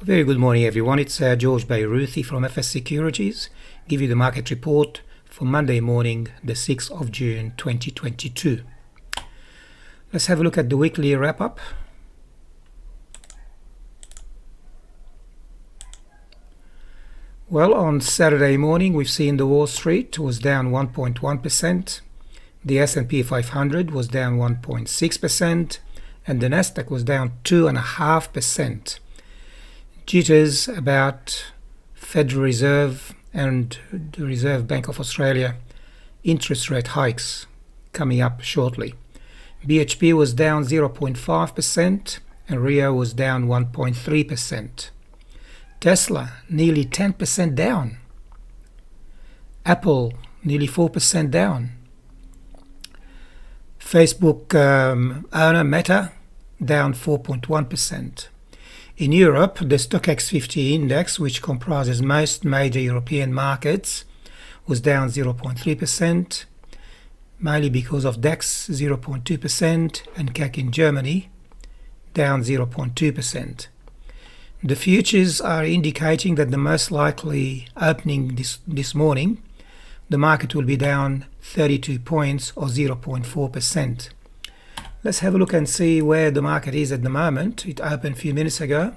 Very good morning, everyone. It's George Bayruthi from FS Securities. Give you the market report for Monday morning, the 6th of June 2022. Let's have a look at the weekly wrap-up. Well, on Saturday morning, we've seen the Wall Street was down 1.1%. The S&P 500 was down 1.6%. And the Nasdaq was down 2.5%. Jitters about Federal Reserve and the Reserve Bank of Australia interest rate hikes coming up shortly. BHP was down 0.5% and Rio was down 1.3%. Tesla nearly 10% down. Apple nearly 4% down. Facebook owner Meta down 4.1%. In Europe, the Stoxx 50 index, which comprises most major European markets, was down 0.3%, mainly because of DAX 0.2% and CAC in Germany down 0.2%. The futures are indicating that the most likely opening this morning, the market will be down 32 points or 0.4%. Let's have a look and see where the market is at the moment. It opened a few minutes ago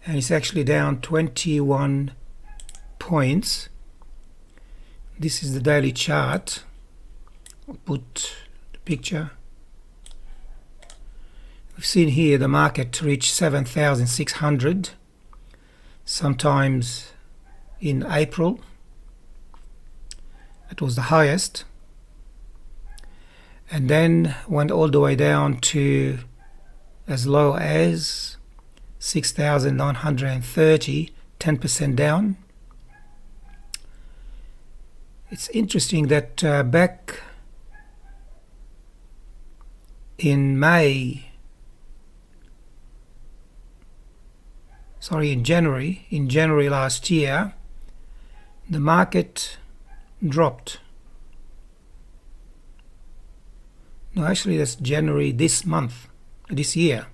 and it's actually down 21 points. This is the daily chart. I'll put the picture. We've seen here the market reach 7,600 sometimes in April. It was the highest. And then went all the way down to as low as 6,930, 10% down. It's interesting that back in January last year, the market dropped. No, actually that's January this year.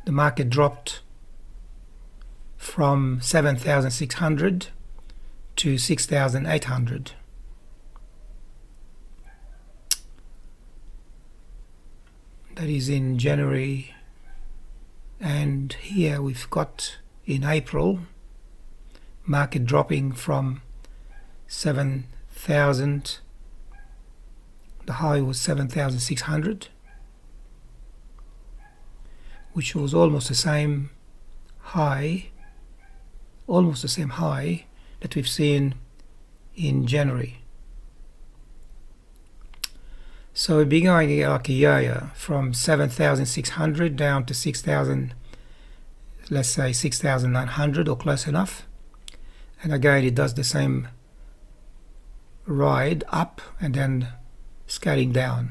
The market dropped from 7,600 to 6,800. That is in January, and here we've got in April market dropping from 7,000. The high was 7,600, which was almost the same high that we've seen in January. So we've been going like a yo-yo from 7,600 down to 6,000, let's say 6,900 or close enough. And again, it does the same ride up and then scaling down.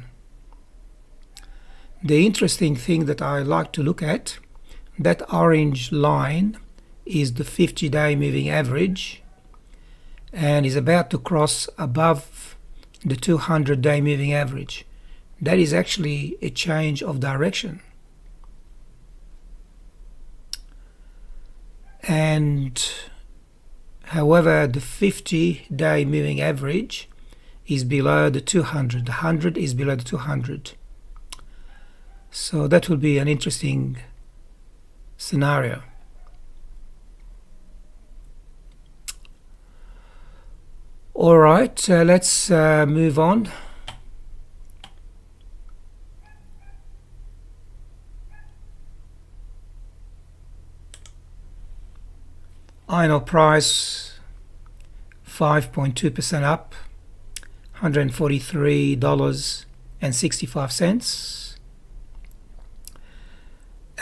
The interesting thing that I like to look at, that orange line is the 50-day moving average and is about to cross above the 200-day moving average. That is actually a change of direction. And however, the 50-day moving average is below the 200. The 100 is below the 200. So that will be an interesting scenario. All right, let's move on. Iron ore price 5.2% up, $143.65.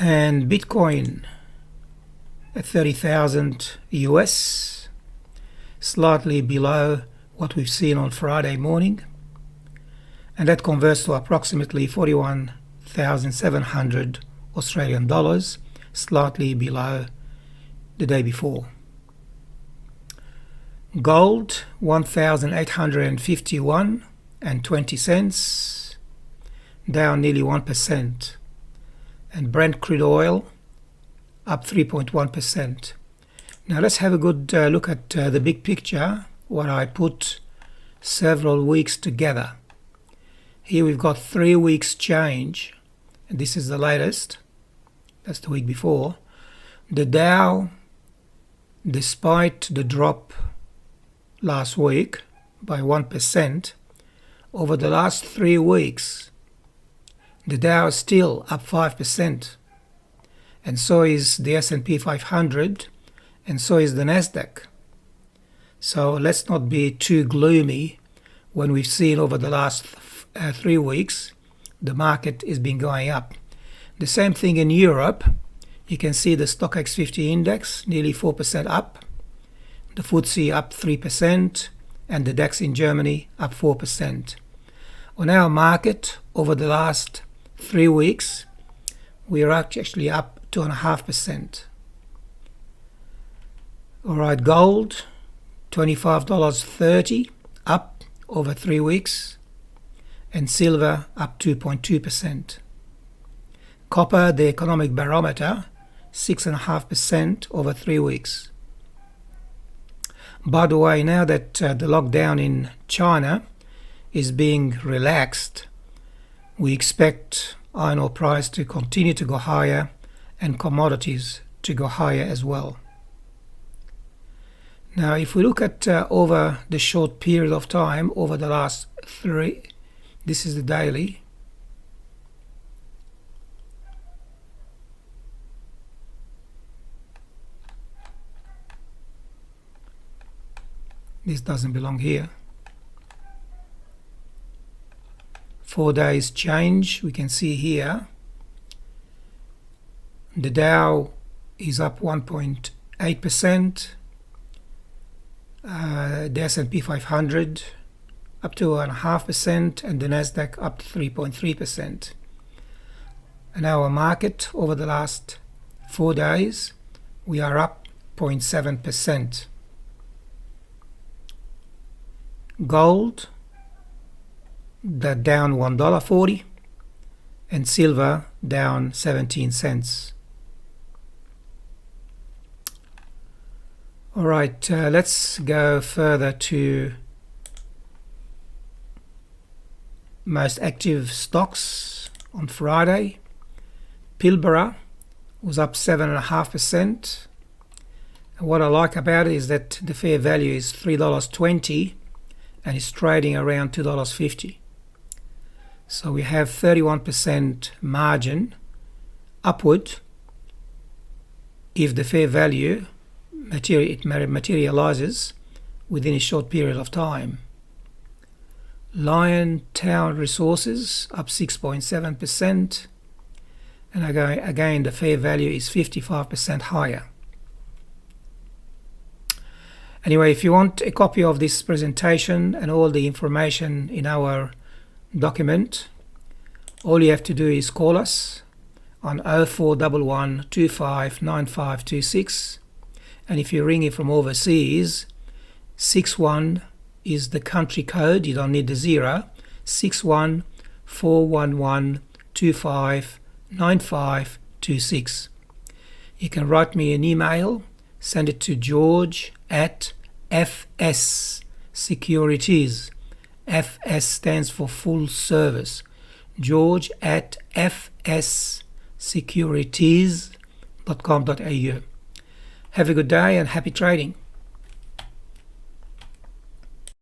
And Bitcoin at 30,000 US, slightly below what we've seen on Friday morning, and that converts to approximately 41,700 Australian dollars, slightly below the day before. Gold 1,851 and 20 cents, down nearly 1%. And Brent crude oil up 3.1%. Now let's have a good look at the big picture, what I put several weeks together. Here we've got 3 weeks change, and this is the latest. That's the week before. The Dow, despite the drop last week by 1%, over the last 3 weeks, the Dow is still up 5%, and so is the S&P 500, and so is the Nasdaq. So let's not be too gloomy when we've seen over the last 3 weeks the market has been going up. The same thing in Europe. You can see the Stoxx 50 index nearly 4% up, the FTSE up 3%, and the DAX in Germany up 4%. On our market over the last 3 weeks, we are actually up 2.5%. Alright, gold, $25.30, up over 3 weeks, and silver up 2.2%. Copper, the economic barometer, 6.5% over 3 weeks. By the way, now that the lockdown in China is being relaxed, we expect iron ore price to continue to go higher and commodities to go higher as well. Now, if we look at over the short period of time, over the last 3, this is the daily. This doesn't belong here. 4 days change, we can see here. The Dow is up 1.8%. The S&P 500 up 2.5%, and the Nasdaq up 3.3%. And our market over the last 4 days, we are up 0.7%. Gold, that down $1.40, and silver down 17 cents. Alright, let's go further to most active stocks on Friday. Pilbara was up 7.5%. And what I like about it is that the fair value is $3.20 and it's trading around $2.50. So we have 31% margin upward if the fair value materializes within a short period of time. Liontown Resources up 6.7%, and again the fair value is 55% higher. Anyway, if you want a copy of this presentation and all the information in our document, all you have to do is call us on 0411 259526, and if you're ringing from overseas, 61 is the country code, you don't need the 0, 61 411 259526. You can write me an email, send it to George@FS Securities. FS stands for full service. George@fssecurities.com.au. Have a good day and happy trading.